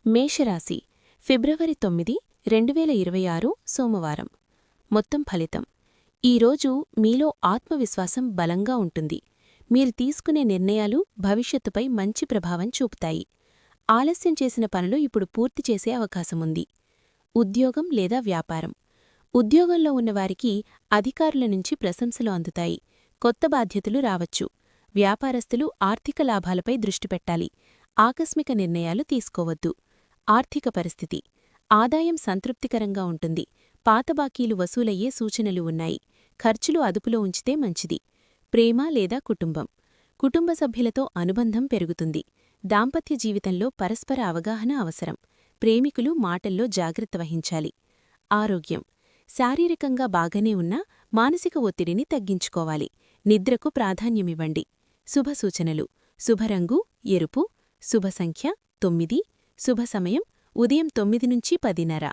మేషరాశి ఫిబ్రవరి 9, 2026 సోమవారం. మొత్తం ఫలితం. ఈరోజు మీలో ఆత్మవిశ్వాసం బలంగా ఉంటుంది. మీరు తీసుకునే నిర్ణయాలు భవిష్యత్తుపై మంచి ప్రభావం చూపుతాయి. ఆలస్యం చేసిన పనులు ఇప్పుడు పూర్తి చేసే అవకాశముంది. ఉద్యోగం లేదా వ్యాపారం. ఉద్యోగంలో ఉన్నవారికి అధికారుల నుంచి ప్రశంసలు అందుతాయి. కొత్త బాధ్యతలు రావచ్చు. వ్యాపారస్తులు ఆర్థిక లాభాలపై దృష్టి పెట్టాలి. ఆకస్మిక నిర్ణయాలు తీసుకోవద్దు. ఆర్థిక పరిస్థితి. ఆదాయం సంతృప్తికరంగా ఉంటుంది. పాత బాకీలు వసూలయ్యే సూచనలు ఉన్నాయి. ఖర్చులు అదుపులో ఉంచితే మంచిది. ప్రేమ లేదా కుటుంబం. కుటుంబ సభ్యులతో అనుబంధం పెరుగుతుంది. దాంపత్య జీవితంలో పరస్పర అవగాహన అవసరం. ప్రేమికులు మాటల్లో జాగ్రత్త వహించాలి. ఆరోగ్యం. శారీరకంగా బాగానే ఉన్నా మానసిక ఒత్తిడిని తగ్గించుకోవాలి. నిద్రకు ప్రాధాన్యమివ్వండి. శుభ సూచనలు. శుభరంగు ఎరుపు. శుభ సంఖ్య 9. శుభ సమయం ఉదయం 9 నుంచి 10:30.